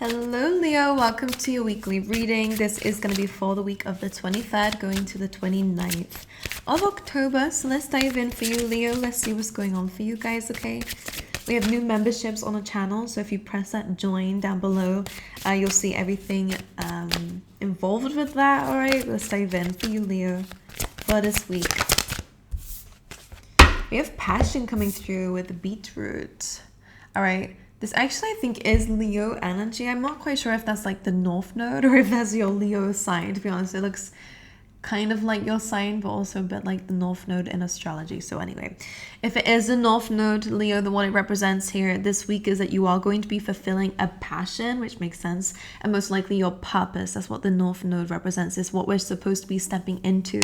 Hello Leo, welcome to your weekly reading. This is going to be for the week of the 23rd going to the 29th of October. So let's dive in for you, Leo. Let's see what's going on for you guys, okay? We have new memberships on the channel, so if you press that join down below, you'll see everything involved with that. All right, let's dive in for you, Leo, for this week. We have passion coming through with the beetroot. All right. This actually, I think, is Leo energy. I'm not quite sure if that's like the North Node or if that's your Leo sign, to be honest. It looks kind of like your sign, but also a bit like the North Node in astrology. So anyway, if it is the North Node, Leo, the one it represents here this week is that you are going to be fulfilling a passion, which makes sense, and most likely your purpose. That's what the North Node represents, is what we're supposed to be stepping into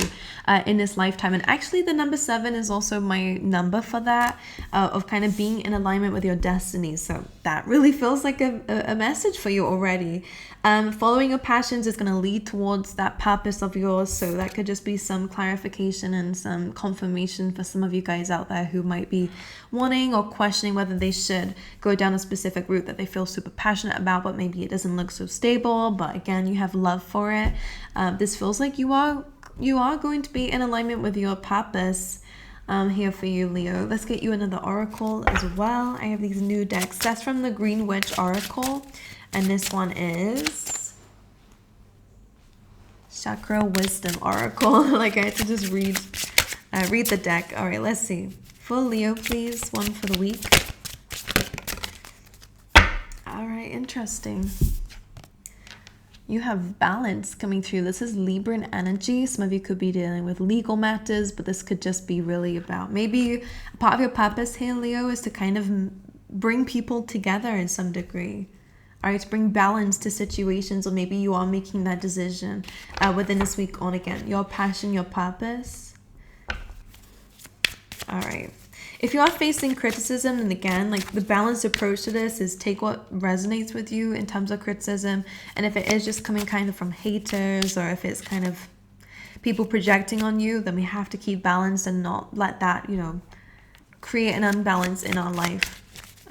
in this lifetime. And actually the number 7 is also my number for that, of kind of being in alignment with your destiny. So that really feels like a message for you already. Following your passions is going to lead towards that purpose of yours. So that could just be some clarification and some confirmation for some of you guys out there who might be wanting or questioning whether they should go down a specific route that they feel super passionate about, but maybe it doesn't look so stable. But again, you have love for it. This feels like you are going to be in alignment with your purpose. Here for you, Leo. Let's get you another oracle as well. I have these new decks. That's from the Green Witch Oracle. And this one is Chakra Wisdom Oracle. Like I had to just read the deck. All right, let's see. For Leo, please. One for the week. All right, interesting. You have balance coming through. This is Libran energy. Some of you could be dealing with legal matters, but this could just be really about maybe a part of your purpose here, Leo, is to kind of bring people together in some degree. All right, to bring balance to situations, or maybe you are making that decision within this week on, again, your passion, your purpose. All right. If you are facing criticism, and again, like the balanced approach to this is take what resonates with you in terms of criticism. And if it is just coming kind of from haters, or if it's kind of people projecting on you, then we have to keep balance and not let that, create an unbalance in our life.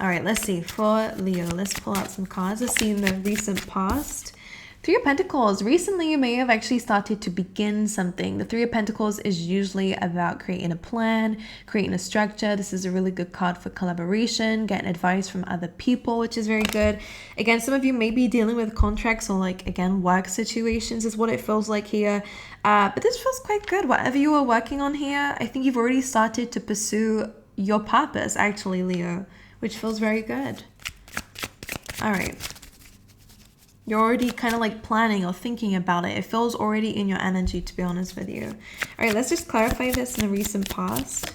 All right, let's see. For Leo, let's pull out some cards. Let's see in the recent past. Three of Pentacles. Recently, you may have actually started to begin something. The Three of Pentacles is usually about creating a plan, creating a structure. This is a really good card for collaboration, getting advice from other people, which is very good. Again, some of you may be dealing with contracts or like, again, work situations is what it feels like here. But this feels quite good. Whatever you are working on here, I think you've already started to pursue your purpose, actually, Leo, which feels very good. All right. You're already kind of like planning or thinking about it. It feels already in your energy, to be honest with you. All right, let's just clarify this in the recent past.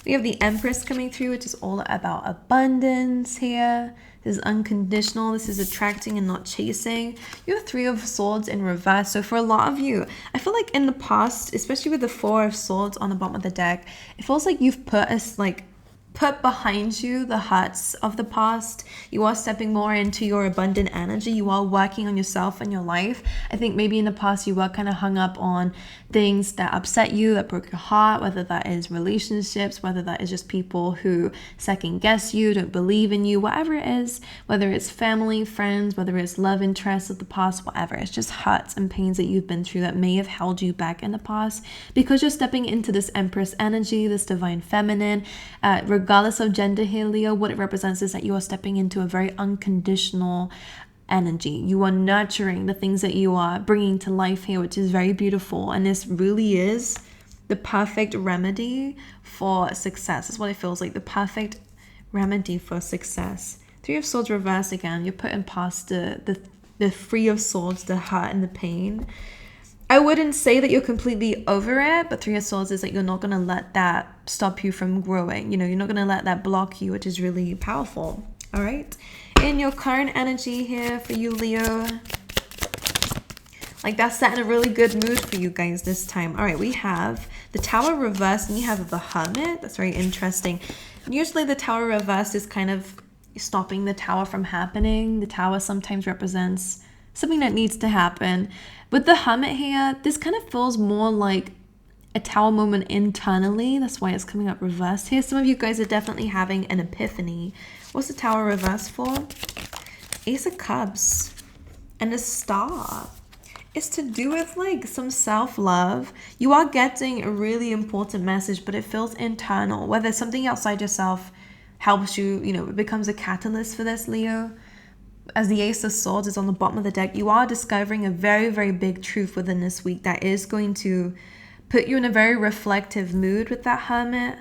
We have the Empress coming through, which is all about abundance here. This is unconditional. This is attracting and not chasing. You have Three of Swords in reverse. So for a lot of you, I feel like in the past, especially with the Four of Swords on the bottom of the deck, it feels like you've put behind you the hurts of the past. You are stepping more into your abundant energy. You are working on yourself and your life. I think maybe in the past you were kind of hung up on things that upset you, that broke your heart, whether that is relationships, whether that is just people who second guess you, don't believe in you, whatever it is, whether it's family, friends, whether it's love interests of the past, whatever. It's just hurts and pains that you've been through that may have held you back in the past, because you're stepping into this Empress energy, this divine feminine. Regardless of gender here, Leo, what it represents is that you are stepping into a very unconditional energy. You are nurturing the things that you are bringing to life here, which is very beautiful. And this really is the perfect remedy for success. That's what it feels like, the perfect remedy for success. Three of Swords reversed again. You're putting past the Three of Swords, the hurt and the pain. I wouldn't say that you're completely over it, but Three of Swords is that you're not going to let that stop you from growing. You're not going to let that block you, which is really powerful. All right. In your current energy here for you, Leo, like that's setting a really good mood for you guys this time. All right, we have the Tower reversed and you have the Hermit. That's very interesting. Usually the Tower reversed is kind of stopping the Tower from happening. The Tower sometimes represents something that needs to happen. With the Hermit here, this kind of feels more like a Tower moment internally. That's why it's coming up reversed here. Some of you guys are definitely having an epiphany. What's the Tower reversed for? Ace of Cups and a Star. It's to do with like some self-love. You are getting a really important message, but it feels internal. Whether something outside yourself helps you, you know, it becomes a catalyst for this, Leo. As the Ace of Swords is on the bottom of the deck, you are discovering a very, very big truth within this week that is going to put you in a very reflective mood with that Hermit.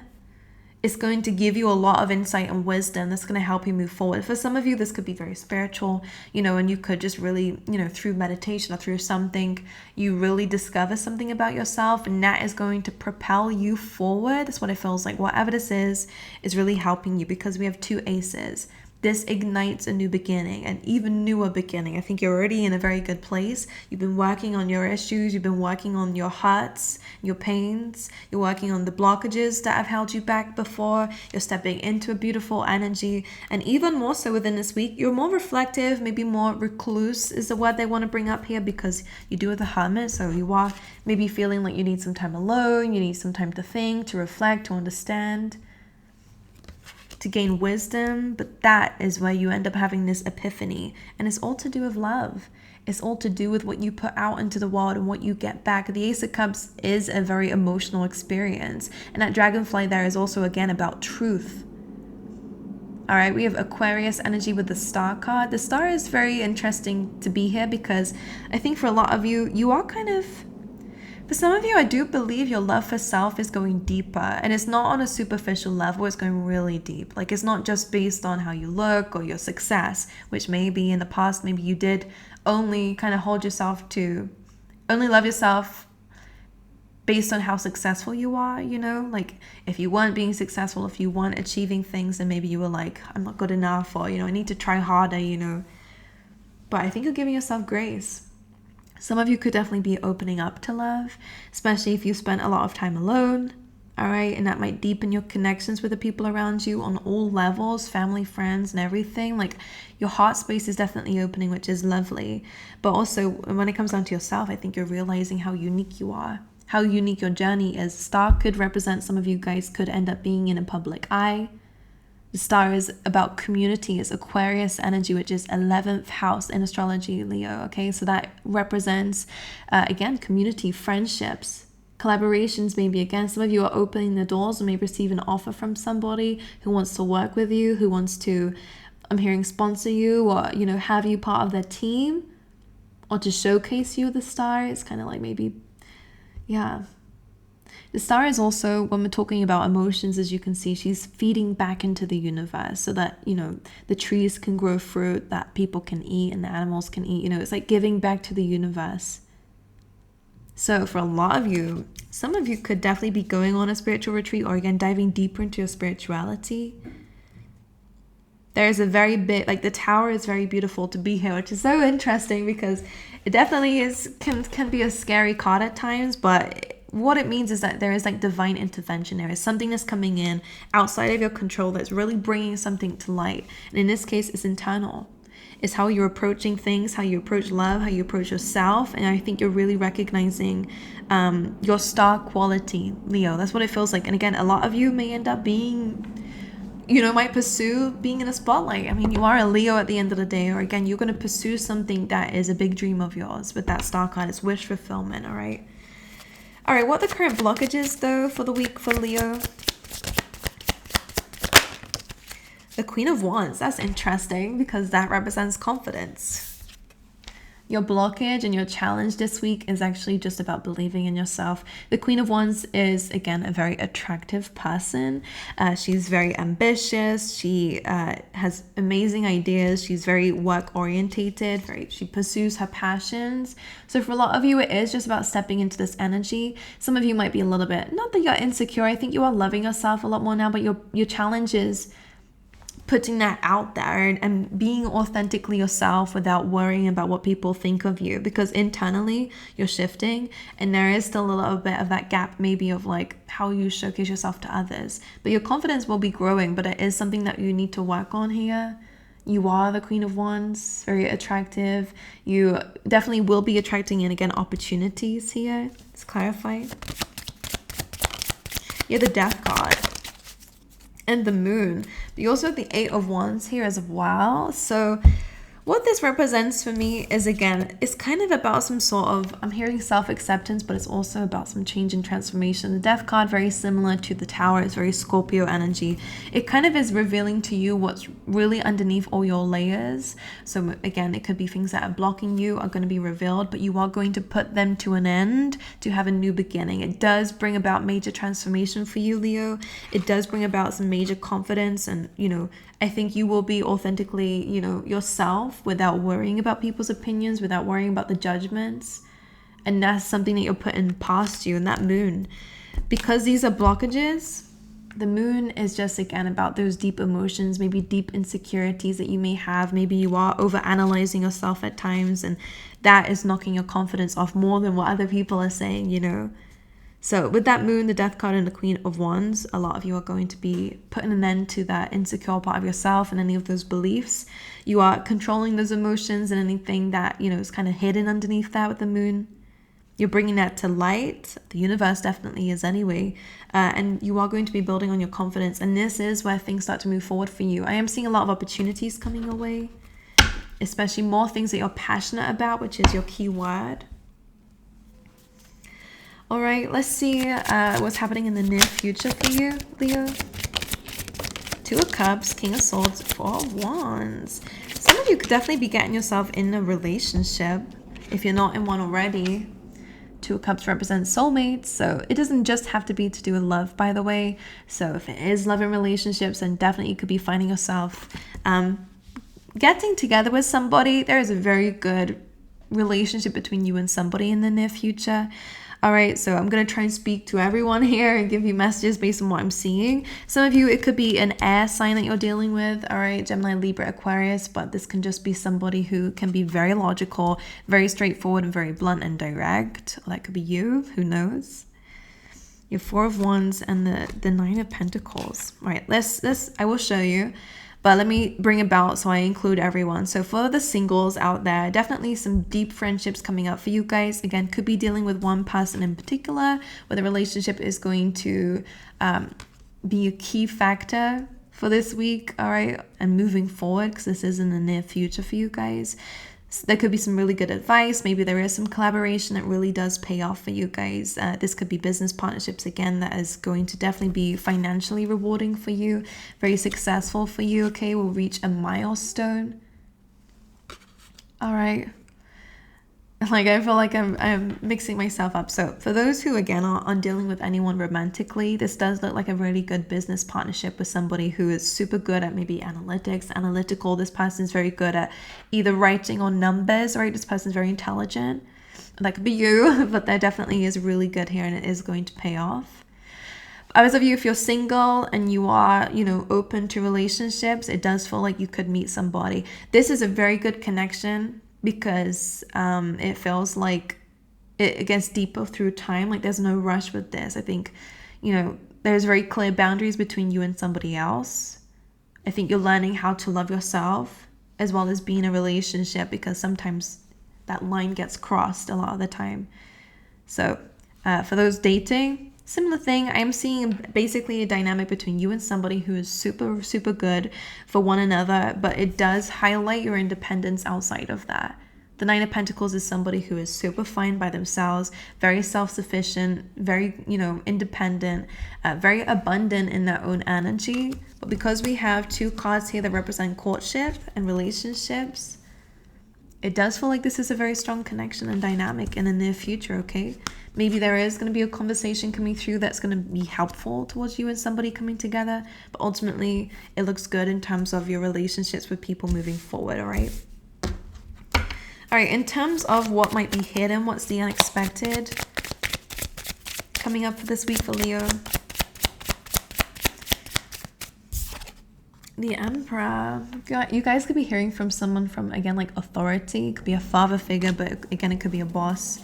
It's going to give you a lot of insight and wisdom that's going to help you move forward. For some of you, this could be very spiritual, you know, and you could just really, you know, through meditation or through something, you really discover something about yourself, and that is going to propel you forward. That's what it feels like. Whatever this is really helping you, because we have two aces. This ignites a new beginning, an even newer beginning. I think you're already in a very good place. You've been working on your issues. You've been working on your hurts, your pains. You're working on the blockages that have held you back before. You're stepping into a beautiful energy. And even more so within this week, you're more reflective, maybe more recluse is the word they want to bring up here, because you do with the Hermit. So you are maybe feeling like you need some time alone. You need some time to think, to reflect, to understand, to gain wisdom. But that is where you end up having this epiphany, and it's all to do with love. It's all to do with what you put out into the world and what you get back. The Ace of Cups is a very emotional experience, and that dragonfly there is also again about truth. All right, we have Aquarius energy with the Star card. The Star is very interesting to be here, because I think for a lot of you, you are kind of, for some of you, I do believe your love for self is going deeper, and it's not on a superficial level. It's going really deep. Like, it's not just based on how you look or your success, which maybe in the past, maybe you did only kind of hold yourself to, only love yourself based on how successful you are, you know? Like, if you weren't being successful, if you weren't achieving things, then maybe you were like, I'm not good enough, or, you know, I need to try harder, you know? But I think you're giving yourself grace. Some of you could definitely be opening up to love, especially if you spent a lot of time alone, all right? And that might deepen your connections with the people around you on all levels, family, friends, and everything. Like, your heart space is definitely opening, which is lovely. But also, when it comes down to yourself, I think you're realizing how unique you are, how unique your journey is. Star could represent, some of you guys could end up being in a public eye. The Star is about community. It's Aquarius energy, which is 11th house in astrology, Leo. Okay, so that represents, again, community, friendships, collaborations. Maybe, again, some of you are opening the doors or maybe receive an offer from somebody who wants to work with you, who wants to, I'm hearing, sponsor you, or, you know, have you part of their team, or to showcase you, the Star. It's kind of like maybe, yeah. The Star is also, when we're talking about emotions, as you can see, she's feeding back into the universe so that, you know, the trees can grow fruit that people can eat and the animals can eat. You know, it's like giving back to the universe. So for a lot of you, some of you could definitely be going on a spiritual retreat, or again, diving deeper into your spirituality. There's a very big, like, the Tower is very beautiful to be here, which is so interesting, because it definitely is, can be a scary card at times, but what it means is that there is like divine intervention. There is something that's coming in outside of your control that's really bringing something to light. And in this case, it's internal. It's how you're approaching things, how you approach love, how you approach yourself. And I think you're really recognizing your star quality, Leo. That's what it feels like. And again, a lot of you may end up being, you know, might pursue being in a spotlight. I mean, you are a Leo at the end of the day, or again, you're going to pursue something that is a big dream of yours with that Star card. It's wish fulfillment, all right? All right, what are the current blockages, though, for the week for Leo? The Queen of Wands. That's interesting, because that represents confidence. Your blockage and your challenge this week is actually just about believing in yourself. The Queen of Wands is, again, a very attractive person. She's very ambitious. She has amazing ideas. She's very work-orientated. She pursues her passions. So for a lot of you, it is just about stepping into this energy. Some of you might be a little bit, not that you're insecure. I think you are loving yourself a lot more now, but your challenge is putting that out there and being authentically yourself without worrying about what people think of you, because internally you're shifting, and there is still a little bit of that gap maybe of like how you showcase yourself to others. But your confidence will be growing, but it is something that you need to work on here. You are the Queen of Wands, very attractive. You definitely will be attracting in, again, opportunities here. Let's clarify. You're the Death card and the Moon. But you also have the Eight of Wands here as well. So What this represents for me is, again, it's kind of about some sort of, I'm hearing self-acceptance, but it's also about some change and transformation. The Death card, very similar to the Tower, is very Scorpio energy. It kind of is revealing to you what's really underneath all your layers. So again, it could be things that are blocking you are going to be revealed, but you are going to put them to an end to have a new beginning. It does bring about major transformation for you, Leo. It does bring about some major confidence, and, you know, I think you will be authentically, you know, yourself without worrying about people's opinions, without worrying about the judgments. And that's something that you're putting past you. And that moon, because these are blockages, the moon is just, again, about those deep emotions, maybe deep insecurities that you may have. Maybe you are over-analyzing yourself at times, and that is knocking your confidence off more than what other people are saying, you know. So with that moon, the Death card, and the Queen of Wands, a lot of you are going to be putting an end to that insecure part of yourself and any of those beliefs. You are controlling those emotions and anything that, you know, is kind of hidden underneath that with the moon. You're bringing that to light. The universe definitely is anyway. And you are going to be building on your confidence. And this is where things start to move forward for you. I am seeing a lot of opportunities coming your way, especially more things that you're passionate about, which is your key word. All right, let's see what's happening in the near future for you, Leo. Two of Cups, King of Swords, Four of Wands. Some of you could definitely be getting yourself in a relationship if you're not in one already. Two of Cups represents soulmates, so it doesn't just have to be to do with love, by the way. So if it is love and relationships, then definitely you could be finding yourself getting together with somebody. There is a very good relationship between you and somebody in the near future. All right, so I'm going to try and speak to everyone here and give you messages based on what I'm seeing. Some of you, it could be an air sign that you're dealing with, all right, Gemini, Libra, Aquarius, but this can just be somebody who can be very logical, very straightforward, and very blunt and direct. That could be you, who knows? Your Four of Wands and the Nine of Pentacles. All right, I will show you. But let me bring about so I include everyone. So for the singles out there, definitely some deep friendships coming up for you guys. Again, could be dealing with one person in particular, where the relationship is going to be a key factor for this week, all right? And moving forward, because this is in the near future for you guys. So there could be some really good advice. Maybe there is some collaboration that really does pay off for you guys. This could be business partnerships, again, that is going to definitely be financially rewarding for you, very successful for you, okay? We'll reach a milestone. All right. Like, I feel like I'm mixing myself up. So for those who, again, aren't dealing with anyone romantically, this does look like a really good business partnership with somebody who is super good at maybe analytical. This person's very good at either writing or numbers, right? This person's very intelligent. That could be you, but there definitely is really good here, and it is going to pay off. Others of you, if you're single and you are, you know, open to relationships, it does feel like you could meet somebody. This is a very good connection, because it feels like it gets deeper through time. Like, there's no rush with this. I think, you know, there's very clear boundaries between you and somebody else. I think you're learning how to love yourself as well as be in a relationship, because sometimes that line gets crossed a lot of the time. So for those dating, similar thing. I am seeing basically a dynamic between you and somebody who is super, super good for one another, but it does highlight your independence outside of that. The Nine of Pentacles is somebody who is super fine by themselves, very self-sufficient, very, you know, independent, very abundant in their own energy. But because we have two cards here that represent courtship and relationships, it does feel like this is a very strong connection and dynamic in the near future, okay? Maybe there is going to be a conversation coming through that's going to be helpful towards you and somebody coming together. But ultimately, it looks good in terms of your relationships with people moving forward, all right? All right, in terms of what might be hidden, what's the unexpected coming up for this week for Leo? The Emperor. You guys could be hearing from someone from, again, like authority. It could be a father figure, but again, it could be a boss.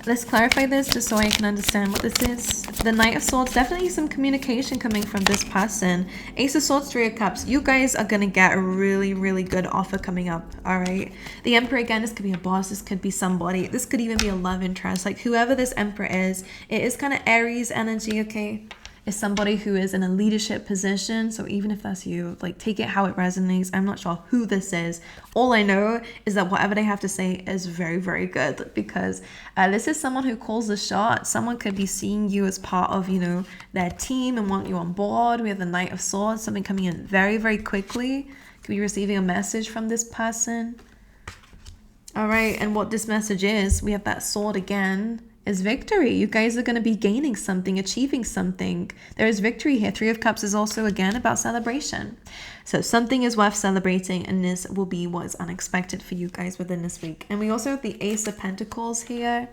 Let's clarify this just so I can understand what this is. The Knight of Swords, definitely some communication coming from this person. Ace of Swords, Three of Cups. You guys are going to get a really, really good offer coming up, all right? The Emperor, again, this could be a boss. This could be somebody. This could even be a love interest. Like, whoever this Emperor is, it is kind of Aries energy, okay? is somebody who is in a leadership position. So even if that's you, like, take it how it resonates. I'm not sure who this is. All I know is that whatever they have to say is very, very good, because this is someone who calls the shot. Someone could be seeing you as part of, you know, their team and want you on board. We have the Knight of Swords, something coming in very, very quickly. Could be receiving a message from this person. All right, and what this message is, we have that sword again, is victory. You guys are going to be gaining something, achieving something. There is victory here. Three of Cups is also, again, about celebration. So something is worth celebrating, and this will be what is unexpected for you guys within this week. And we also have the Ace of Pentacles here.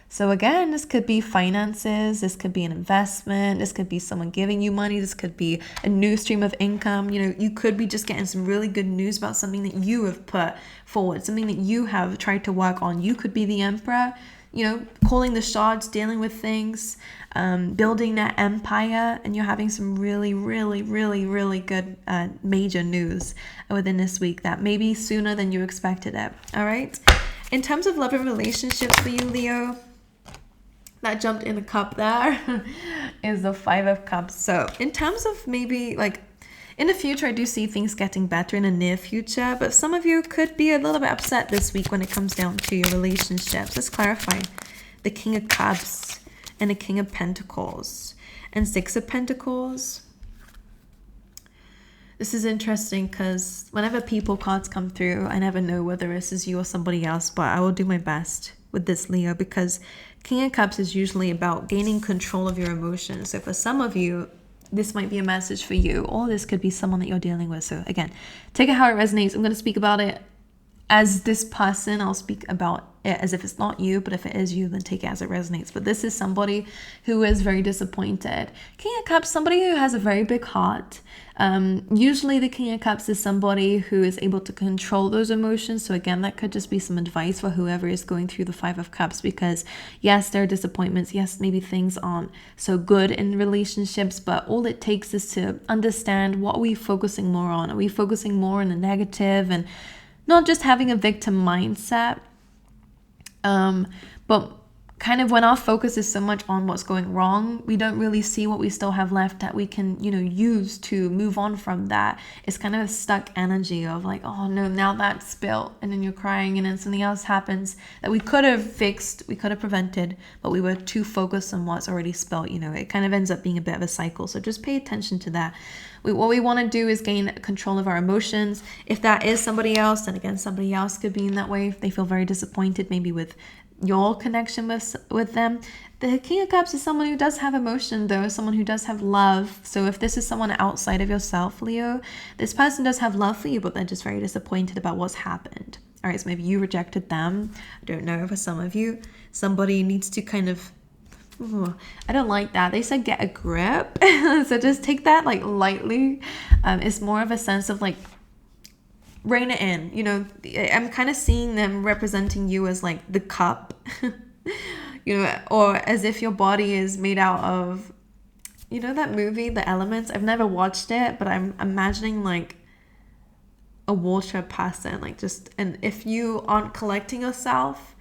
So again, this could be finances, this could be an investment, this could be someone giving you money, this could be a new stream of income. You know, you could be just getting some really good news about something that you have put forward, something that you have tried to work on. You could be the Emperor, you know, calling the shots, dealing with things, building that empire, and you're having some really, really, really, really good major news within this week that maybe sooner than you expected it. All right. In terms of love and relationships for you, Leo, that jumped in a cup there is the Five of Cups. So in terms of maybe like in the future, I do see things getting better in the near future, but some of you could be a little bit upset this week when it comes down to your relationships. Let's clarify. The King of Cups and the King of Pentacles and Six of Pentacles. This is interesting because whenever people cards come through, I never know whether this is you or somebody else, but I will do my best with this, Leo, because King of Cups is usually about gaining control of your emotions. So for some of you, this might be a message for you, or this could be someone that you're dealing with. So again, take it how it resonates. I'm going to speak about it as this person. I'll speak about it as if it's not you, but if it is you, then take it as it resonates. But this is somebody who is very disappointed. King of Cups, somebody who has a very big heart. Usually the King of Cups is somebody who is able to control those emotions. So again, that could just be some advice for whoever is going through the Five of Cups, because yes, there are disappointments. Yes, maybe things aren't so good in relationships, but all it takes is to understand, what are we focusing more on? Are we focusing more on the negative and not just having a victim mindset? But kind of when our focus is so much on what's going wrong, we don't really see what we still have left that we can, you know, use to move on from that. It's kind of a stuck energy of like, oh no, now that's spilt, and then you're crying, and then something else happens that we could have fixed, we could have prevented, but we were too focused on what's already spilt. You know, it kind of ends up being a bit of a cycle. So just pay attention to that. What we want to do is gain control of our emotions. If that is somebody else, then again, somebody else could be in that way. If they feel very disappointed, maybe with your connection with them. The King of Cups is someone who does have emotion, though, someone who does have love. So if this is someone outside of yourself, Leo, this person does have love for you, but they're just very disappointed about what's happened. All right, so maybe you rejected them. I don't know. For some of you, somebody needs to kind of, I don't like that. They said get a grip. So just take that like lightly. It's more of a sense of like, rein it in. You know, I'm kind of seeing them representing you as like the cup, you know, or as if your body is made out of, you know, that movie, The Elements. I've never watched it, but I'm imagining like a water person, like just, and if you aren't collecting yourself,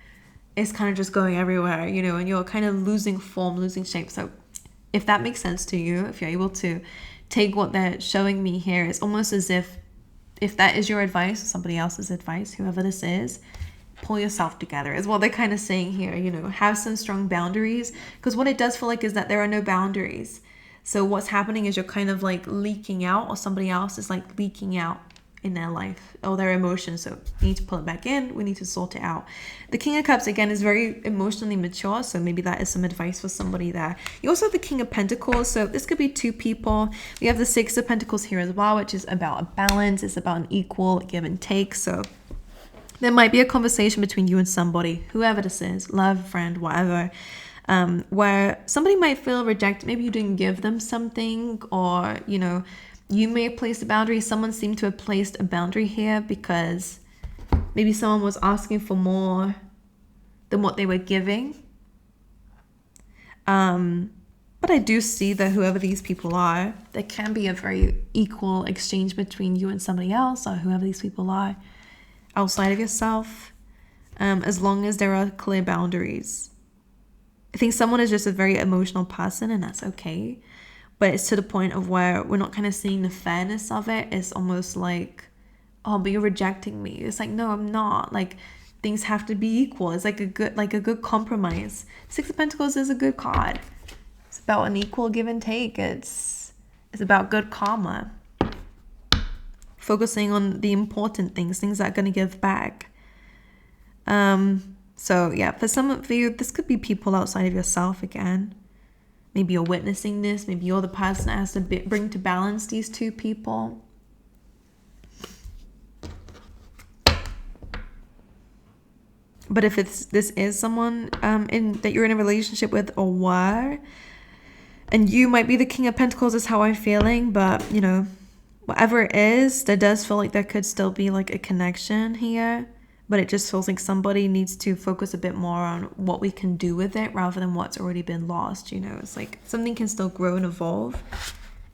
it's kind of just going everywhere, you know, and you're kind of losing form, losing shape. So if that makes sense to you, if you're able to take what they're showing me here, it's almost as if that is your advice or somebody else's advice, whoever this is, pull yourself together is what they're kind of saying here. You know, have some strong boundaries, because what it does feel like is that there are no boundaries. So what's happening is you're kind of like leaking out, or somebody else is like leaking out in their life or their emotions. So we need to pull it back in. We need to sort it out. The King of Cups, again, is very emotionally mature. So maybe that is some advice for somebody there. You also have the King of Pentacles. So this could be two people. We have the Six of Pentacles here as well, which is about a balance. It's about an equal give and take. So there might be a conversation between you and somebody, whoever this is, love, friend, whatever, where somebody might feel rejected. Maybe you didn't give them something, or, you know, you may have placed a boundary. Someone seemed to have placed a boundary here because maybe someone was asking for more than what they were giving. But I do see that whoever these people are, there can be a very equal exchange between you and somebody else, or whoever these people are outside of yourself, as long as there are clear boundaries. I think someone is just a very emotional person, and that's okay. but it's to the point of where we're not kind of seeing the fairness of it. It's almost like, oh, but you're rejecting me. It's like, no, I'm not. Like, things have to be equal. It's like a good compromise. Six of Pentacles is a good card. It's about an equal give and take. It's about good karma. Focusing on the important things that are going to give back. So yeah, for some of you, this could be people outside of yourself again. Maybe you're witnessing this. Maybe you're the person that has to bring to balance these two people. But if this is someone that you're in a relationship with or were, and you might be the King of Pentacles is how I'm feeling, but you know, whatever it is, there does feel like there could still be like a connection here, but it just feels like somebody needs to focus a bit more on what we can do with it rather than what's already been lost. You know, it's like something can still grow and evolve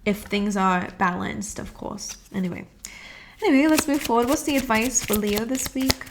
if things are balanced, of course. Anyway, let's move forward. What's the advice for Leo this week?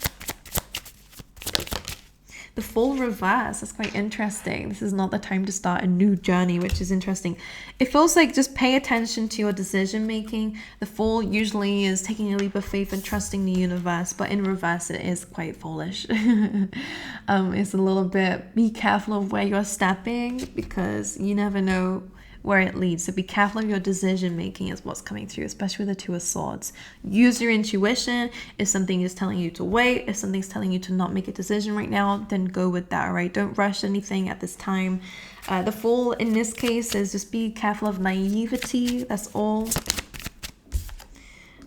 The Fool reverse. That's quite interesting. This is not the time to start a new journey, which is interesting. It feels like just pay attention to your decision making. The Fool usually is taking a leap of faith and trusting the universe, but in reverse it is quite foolish. It's a little bit, be careful of where you're stepping because you never know where it leads. So be careful of your decision making is what's coming through, especially with the Two of Swords. Use your intuition. If something is telling you to wait, if something's telling you to not make a decision right now, then go with that, all right? Don't rush anything at this time. The Fool in this case is just be careful of naivety. That's all.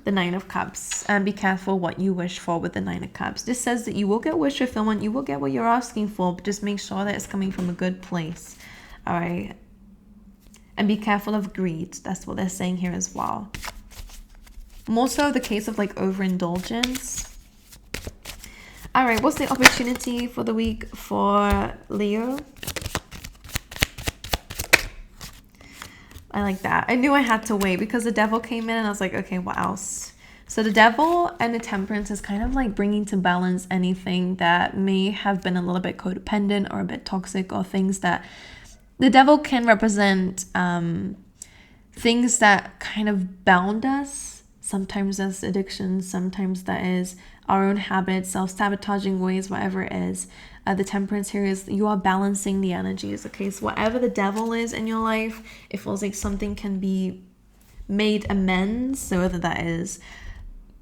The Nine of Cups. And be careful what you wish for with the Nine of Cups. This says that you will get wish fulfillment. You will get what you're asking for, but just make sure that it's coming from a good place, all right? And be careful of greed. That's what they're saying here as well. More so the case of like overindulgence. All right, what's the opportunity for the week for Leo? I like that. I knew I had to wait because the Devil came in and I was like, okay, what else? So the Devil and the Temperance is kind of like bringing to balance anything that may have been a little bit codependent or a bit toxic, or things that the Devil can represent things that kind of bound us. Sometimes that's addiction, sometimes that is our own habits, self-sabotaging ways, whatever it is. The Temperance here is you are balancing the energies, okay? So whatever the Devil is in your life, it feels like something can be made amends. So whether that is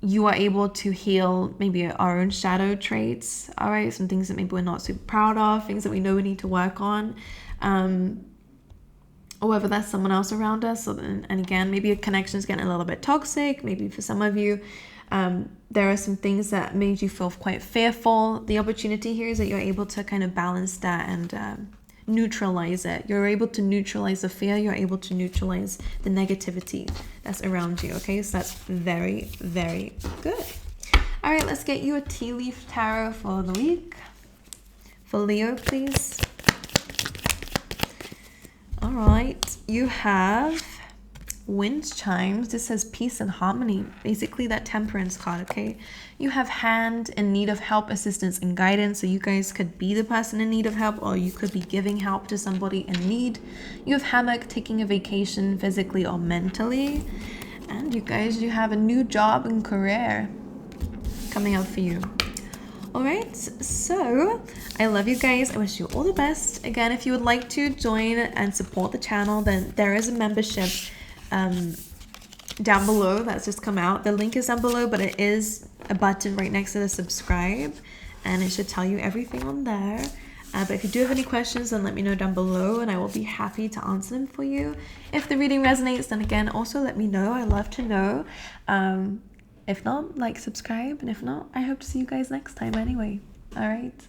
you are able to heal maybe our own shadow traits, all right? Some things that maybe we're not super proud of, things that we know we need to work on. Or whether that's someone else around us. So then, and again, maybe a connection is getting a little bit toxic. Maybe for some of you, there are some things that made you feel quite fearful. The opportunity here is that you're able to kind of balance that and neutralize it. You're able to neutralize the fear. You're able to neutralize the negativity that's around you. Okay, so that's very, very good. All right, let's get you a tea leaf tarot for the week. For Leo, please. All right, you have wind chimes. This says peace and harmony. Basically that Temperance card, okay? You have hand in need of help, assistance, and guidance. So you guys could be the person in need of help, or you could be giving help to somebody in need. You have hammock, taking a vacation physically or mentally. And you guys, you have a new job and career coming up for you. All right, so I love you guys. I wish you all the best. Again, if you would like to join and support the channel, then there is a membership down below that's just come out. The link is down below, but it is a button right next to the subscribe, and it should tell you everything on there. But if you do have any questions, then let me know down below and I will be happy to answer them for you. If the reading resonates, then again, also let me know. I love to know. If not, like, subscribe, and if not, I hope to see you guys next time anyway. All right.